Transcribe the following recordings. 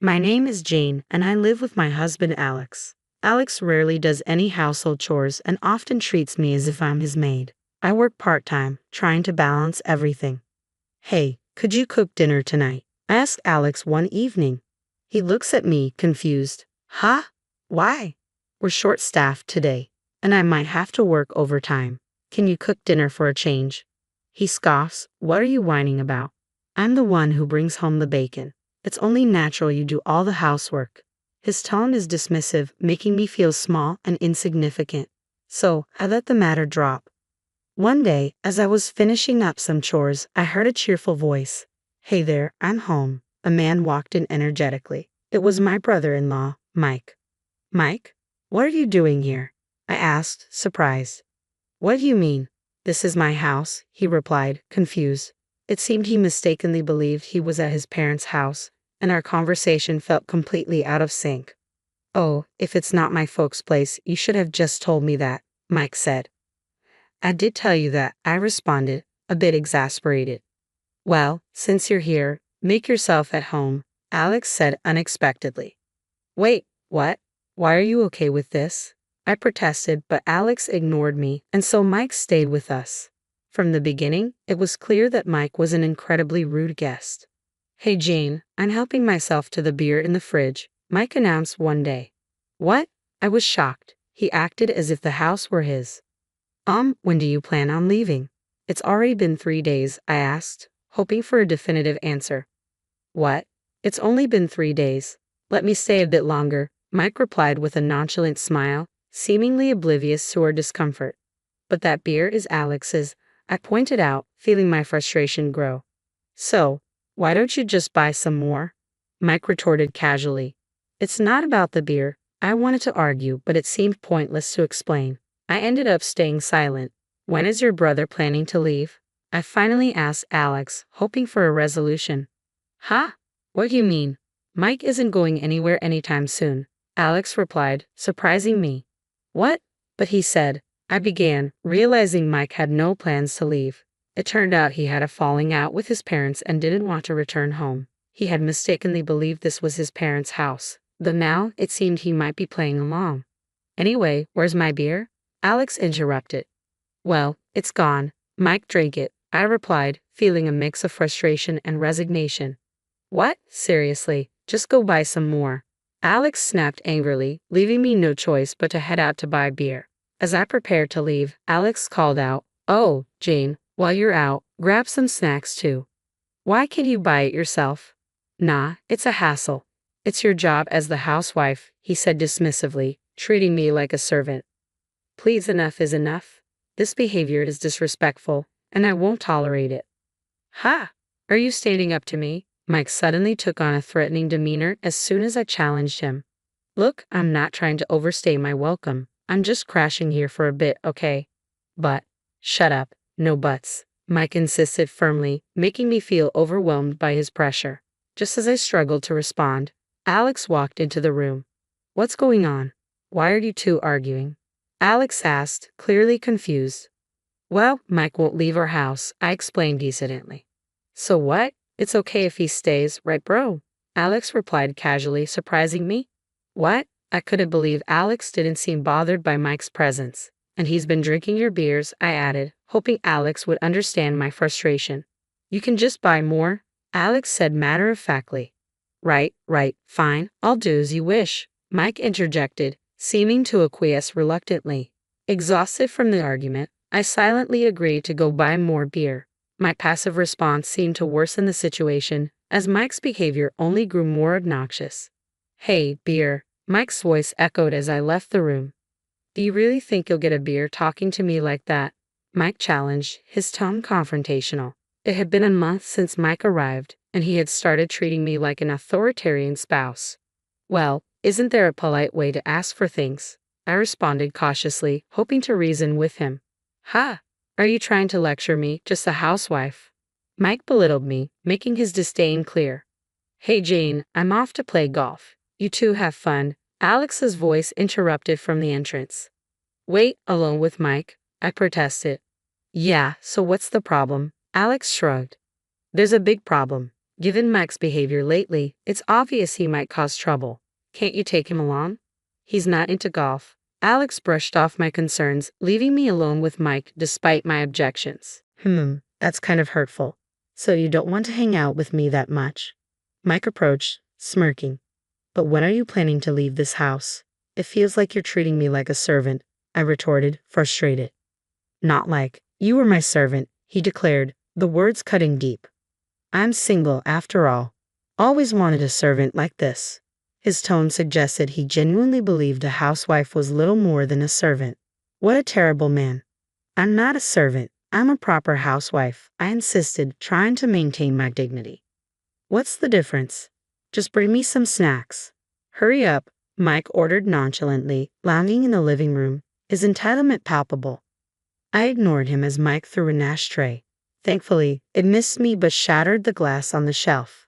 My name is Jane, and I live with my husband Alex. Alex rarely does any household chores and often treats me as if I'm his maid. I work part-time, trying to balance everything. Hey, could you cook dinner tonight? I asked Alex one evening. He looks at me, confused. Huh? Why? We're short-staffed today, and I might have to work overtime. Can you cook dinner for a change? He scoffs. What are you whining about? I'm the one who brings home the bacon. It's only natural you do all the housework. His tone is dismissive, making me feel small and insignificant. So, I let the matter drop. One day, as I was finishing up some chores, I heard a cheerful voice. Hey there, I'm home. A man walked in energetically. It was my brother-in-law, Mike. Mike? What are you doing here? I asked, surprised. What do you mean? This is my house, he replied, confused. It seemed he mistakenly believed he was at his parents' house, and our conversation felt completely out of sync. Oh, if it's not my folks' place, you should have just told me that, Mike said. I did tell you that, I responded, a bit exasperated. Well, since you're here, make yourself at home, Alex said unexpectedly. Wait, what? Why are you okay with this? I protested, but Alex ignored me, and so Mike stayed with us. From the beginning, it was clear that Mike was an incredibly rude guest. Hey Jane, I'm helping myself to the beer in the fridge, Mike announced one day. What? I was shocked. He acted as if the house were his. When do you plan on leaving? It's already been 3 days, I asked, hoping for a definitive answer. What? It's only been 3 days. Let me stay a bit longer, Mike replied with a nonchalant smile, seemingly oblivious to our discomfort. But that beer is Alex's, I pointed out, feeling my frustration grow. So, why don't you just buy some more? Mike retorted casually. It's not about the beer. I wanted to argue, but it seemed pointless to explain. I ended up staying silent. When is your brother planning to leave? I finally asked Alex, hoping for a resolution. Huh? What do you mean? Mike isn't going anywhere anytime soon, Alex replied, surprising me. What? But he said, I began, realizing Mike had no plans to leave. It turned out he had a falling out with his parents and didn't want to return home. He had mistakenly believed this was his parents' house, though now it seemed he might be playing along. Anyway, where's my beer? Alex interrupted. Well, it's gone. Mike drank it, I replied, feeling a mix of frustration and resignation. What? Seriously, just go buy some more. Alex snapped angrily, leaving me no choice but to head out to buy beer. As I prepared to leave, Alex called out, Oh, Jane, while you're out, grab some snacks too. Why can't you buy it yourself? Nah, it's a hassle. It's your job as the housewife, he said dismissively, treating me like a servant. Please, enough is enough. This behavior is disrespectful, and I won't tolerate it. Ha! Are you standing up to me? Mike suddenly took on a threatening demeanor as soon as I challenged him. Look, I'm not trying to overstay my welcome. I'm just crashing here for a bit, okay? But, shut up, no buts, Mike insisted firmly, making me feel overwhelmed by his pressure. Just as I struggled to respond, Alex walked into the room. What's going on? Why are you two arguing? Alex asked, clearly confused. Well, Mike won't leave our house, I explained decently. So what? It's okay if he stays, right bro? Alex replied casually, surprising me. What? I couldn't believe Alex didn't seem bothered by Mike's presence. And he's been drinking your beers, I added, hoping Alex would understand my frustration. You can just buy more, Alex said matter-of-factly. Right, fine, I'll do as you wish, Mike interjected, seeming to acquiesce reluctantly. Exhausted from the argument, I silently agreed to go buy more beer. My passive response seemed to worsen the situation, as Mike's behavior only grew more obnoxious. Hey, beer, Mike's voice echoed as I left the room. Do you really think you'll get a beer talking to me like that? Mike challenged, his tone confrontational. It had been a month since Mike arrived, and he had started treating me like an authoritarian spouse. Well, isn't there a polite way to ask for things? I responded cautiously, hoping to reason with him. Ha! Are you trying to lecture me, just a housewife? Mike belittled me, making his disdain clear. Hey Jane, I'm off to play golf. You two have fun, Alex's voice interrupted from the entrance. Wait, alone with Mike? I protested. Yeah, so what's the problem? Alex shrugged. There's a big problem. Given Mike's behavior lately, it's obvious he might cause trouble. Can't you take him along? He's not into golf. Alex brushed off my concerns, leaving me alone with Mike despite my objections. That's kind of hurtful. So you don't want to hang out with me that much? Mike approached, smirking. But when are you planning to leave this house? It feels like you're treating me like a servant, I retorted, frustrated. Not like, you were my servant, he declared, the words cutting deep. I'm single after all. Always wanted a servant like this. His tone suggested he genuinely believed a housewife was little more than a servant. What a terrible man. I'm not a servant, I'm a proper housewife, I insisted, trying to maintain my dignity. What's the difference? Just bring me some snacks. Hurry up, Mike ordered nonchalantly, lounging in the living room, his entitlement palpable. I ignored him as Mike threw an ashtray. Thankfully, it missed me but shattered the glass on the shelf.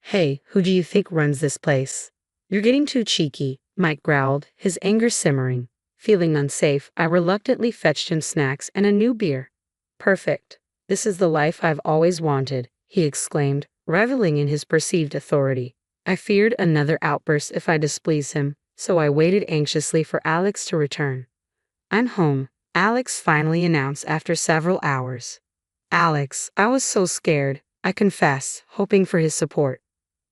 Hey, who do you think runs this place? You're getting too cheeky, Mike growled, his anger simmering. Feeling unsafe, I reluctantly fetched him snacks and a new beer. Perfect. This is the life I've always wanted, he exclaimed, reveling in his perceived authority. I feared another outburst if I displeased him, so I waited anxiously for Alex to return. I'm home, Alex finally announced after several hours. Alex, I was so scared, I confess, hoping for his support.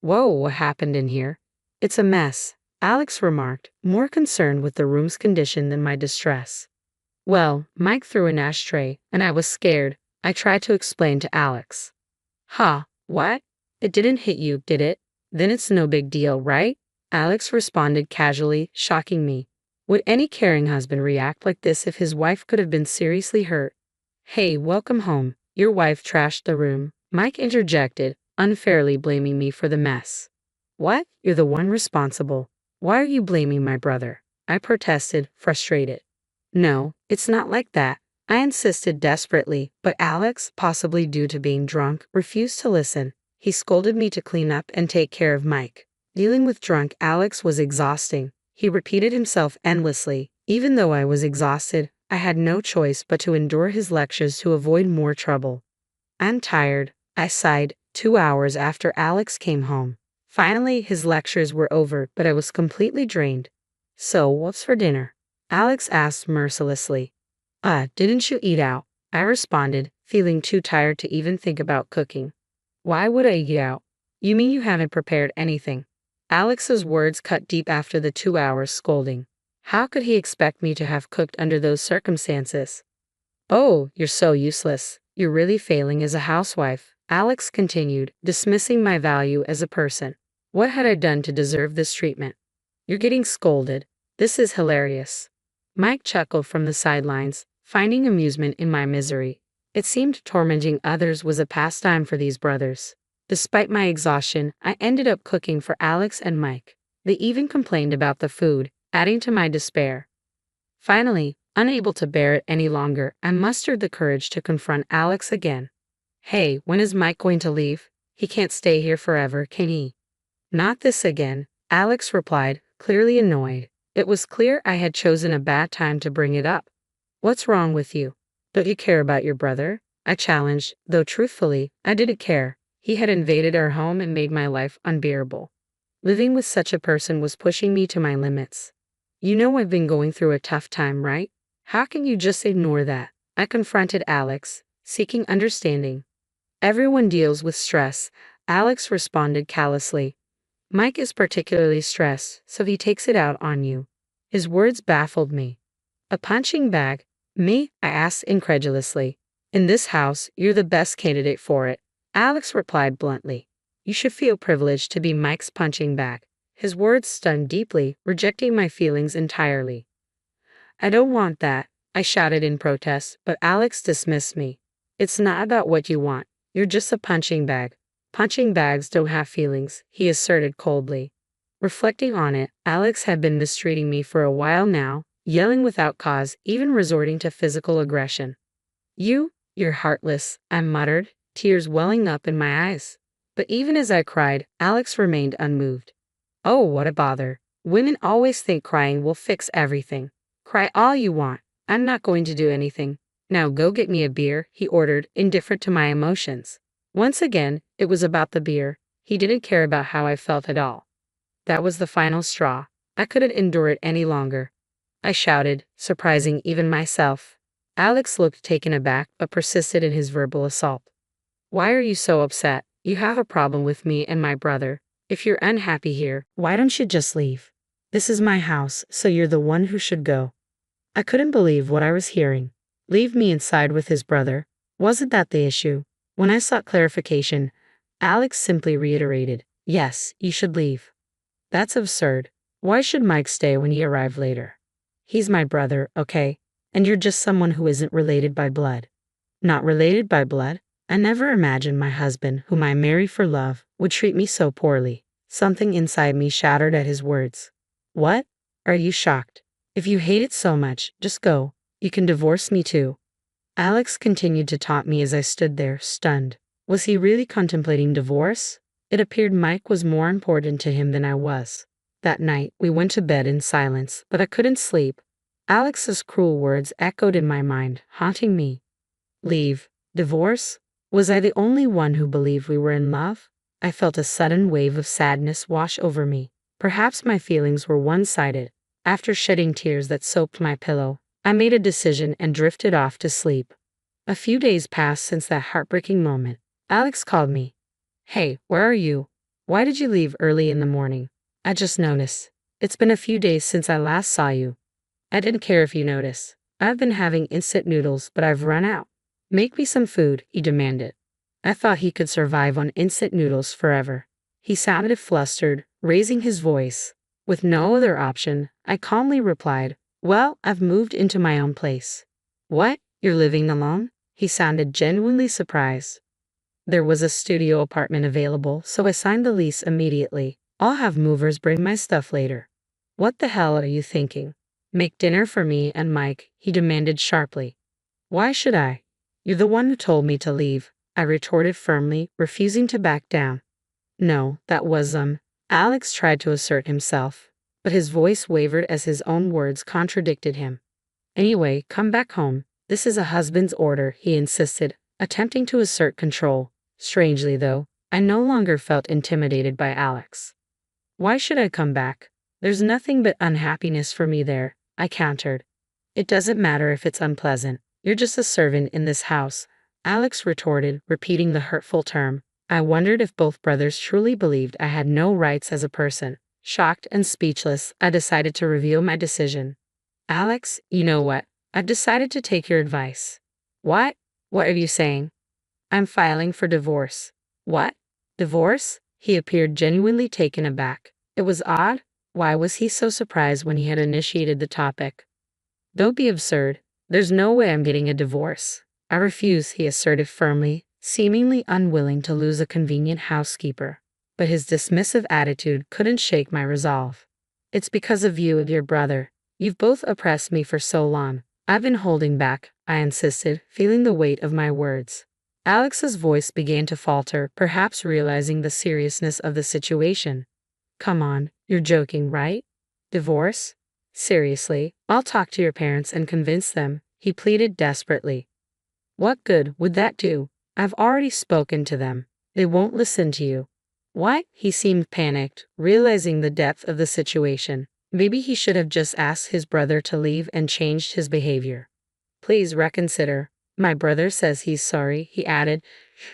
Whoa, what happened in here? It's a mess, Alex remarked, more concerned with the room's condition than my distress. Well, Mike threw an ashtray, and I was scared, I tried to explain to Alex. What? It didn't hit you, did it? Then it's no big deal, right? Alex responded casually, shocking me. Would any caring husband react like this if his wife could have been seriously hurt? Hey, welcome home. Your wife trashed the room, Mike interjected, unfairly blaming me for the mess. What? You're the one responsible. Why are you blaming my brother? I protested, frustrated. No, it's not like that. I insisted desperately, but Alex, possibly due to being drunk, refused to listen. He scolded me to clean up and take care of Mike. Dealing with drunk Alex was exhausting. He repeated himself endlessly. Even though I was exhausted, I had no choice but to endure his lectures to avoid more trouble. I'm tired, I sighed, 2 hours after Alex came home. Finally, his lectures were over, but I was completely drained. So, what's for dinner? Alex asked mercilessly. Didn't you eat out? I responded, feeling too tired to even think about cooking. Why would I eat out? You mean you haven't prepared anything? Alex's words cut deep after the 2 hours scolding. How could he expect me to have cooked under those circumstances? Oh, you're so useless. You're really failing as a housewife, Alex continued, dismissing my value as a person. What had I done to deserve this treatment? You're getting scolded. This is hilarious. Mike chuckled from the sidelines, finding amusement in my misery. It seemed tormenting others was a pastime for these brothers. Despite my exhaustion, I ended up cooking for Alex and Mike. They even complained about the food, adding to my despair. Finally, unable to bear it any longer, I mustered the courage to confront Alex again. Hey, when is Mike going to leave? He can't stay here forever, can he? Not this again, Alex replied, clearly annoyed. It was clear I had chosen a bad time to bring it up. What's wrong with you? Don't you care about your brother? I challenged, though truthfully, I didn't care. He had invaded our home and made my life unbearable. Living with such a person was pushing me to my limits. You know I've been going through a tough time, right? How can you just ignore that? I confronted Alex, seeking understanding. Everyone deals with stress, Alex responded callously. Mike is particularly stressed, so he takes it out on you. His words baffled me. A punching bag? Me? I asked incredulously. In this house, you're the best candidate for it, Alex replied bluntly. You should feel privileged to be Mike's punching bag. His words stung deeply, rejecting my feelings entirely. I don't want that, I shouted in protest, but Alex dismissed me. It's not about what you want. You're just a punching bag. Punching bags don't have feelings, he asserted coldly. Reflecting on it, Alex had been mistreating me for a while now, yelling without cause, even resorting to physical aggression. You're heartless, I muttered, tears welling up in my eyes. But even as I cried, Alex remained unmoved. Oh, what a bother. Women always think crying will fix everything. Cry all you want. I'm not going to do anything. Now go get me a beer, he ordered, indifferent to my emotions. Once again, it was about the beer, He didn't care about how I felt at all. That was the final straw. I couldn't endure it any longer. I shouted, surprising even myself. Alex looked taken aback but persisted in his verbal assault. Why are you so upset? You have a problem with me and my brother. If you're unhappy here, why don't you just leave? This is my house, so you're the one who should go. I couldn't believe what I was hearing. Leave me inside with his brother. Wasn't that the issue? When I sought clarification, Alex simply reiterated, yes, you should leave. That's absurd. Why should Mike stay when he arrived later? He's my brother, okay? And you're just someone who isn't related by blood. Not related by blood? I never imagined my husband, whom I marry for love, would treat me so poorly. Something inside me shattered at his words. What? Are you shocked? If you hate it so much, just go. You can divorce me too. Alex continued to taunt me as I stood there, stunned. Was he really contemplating divorce? It appeared Mike was more important to him than I was. That night, we went to bed in silence, but I couldn't sleep. Alex's cruel words echoed in my mind, haunting me. Leave. Divorce? Was I the only one who believed we were in love? I felt a sudden wave of sadness wash over me. Perhaps my feelings were one-sided. After shedding tears that soaked my pillow, I made a decision and drifted off to sleep. A few days passed since that heartbreaking moment. Alex called me. Hey, where are you? Why did you leave early in the morning? I just noticed. It's been a few days since I last saw you. I didn't care if you noticed. I've been having instant noodles, but I've run out. Make me some food, he demanded. I thought he could survive on instant noodles forever. He sounded flustered, raising his voice. With no other option, I calmly replied, well, I've moved into my own place. What? You're living alone? He sounded genuinely surprised. There was a studio apartment available, so I signed the lease immediately. I'll have movers bring my stuff later. What the hell are you thinking? Make dinner for me and Mike, he demanded sharply. Why should I? You're the one who told me to leave, I retorted firmly, refusing to back down. No, that was Alex tried to assert himself, but his voice wavered as his own words contradicted him. Anyway, come back home. This is a husband's order, he insisted, attempting to assert control. Strangely, though, I no longer felt intimidated by Alex. Why should I come back? There's nothing but unhappiness for me there, I countered. It doesn't matter if it's unpleasant. You're just a servant in this house, Alex retorted, repeating the hurtful term. I wondered if both brothers truly believed I had no rights as a person. Shocked and speechless, I decided to reveal my decision. Alex, you know what? I've decided to take your advice. What? What are you saying? I'm filing for divorce. What? Divorce? He appeared genuinely taken aback. It was odd. Why was he so surprised when he had initiated the topic? Don't be absurd. There's no way I'm getting a divorce. I refuse, he asserted firmly, seemingly unwilling to lose a convenient housekeeper. But his dismissive attitude couldn't shake my resolve. It's because of you and your brother. You've both oppressed me for so long. I've been holding back, I insisted, feeling the weight of my words. Alex's voice began to falter, perhaps realizing the seriousness of the situation. Come on, you're joking, right? Divorce? Seriously, I'll talk to your parents and convince them, he pleaded desperately. What good would that do? I've already spoken to them. They won't listen to you. What? He seemed panicked, realizing the depth of the situation. Maybe he should have just asked his brother to leave and changed his behavior. Please reconsider. My brother says he's sorry, he added,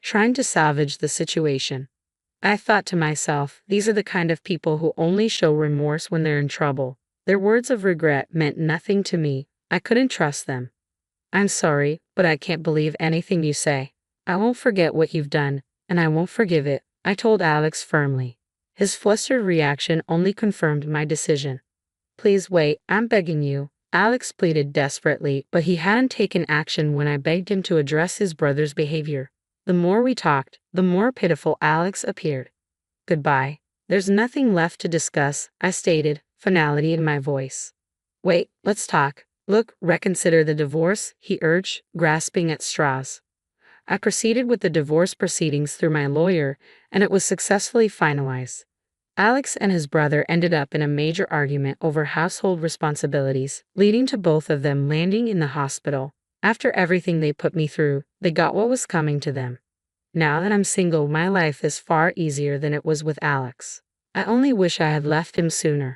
trying to salvage the situation. I thought to myself, these are the kind of people who only show remorse when they're in trouble. Their words of regret meant nothing to me. I couldn't trust them. I'm sorry, but I can't believe anything you say. I won't forget what you've done, and I won't forgive it, I told Alex firmly. His flustered reaction only confirmed my decision. Please wait, I'm begging you, Alex pleaded desperately, but he hadn't taken action when I begged him to address his brother's behavior. The more we talked, the more pitiful Alex appeared. Goodbye. There's nothing left to discuss, I stated, finality in my voice. Wait, let's talk. Look, reconsider the divorce, he urged, grasping at straws. I proceeded with the divorce proceedings through my lawyer, and it was successfully finalized. Alex and his brother ended up in a major argument over household responsibilities, leading to both of them landing in the hospital. After everything they put me through, they got what was coming to them. Now that I'm single, my life is far easier than it was with Alex. I only wish I had left him sooner.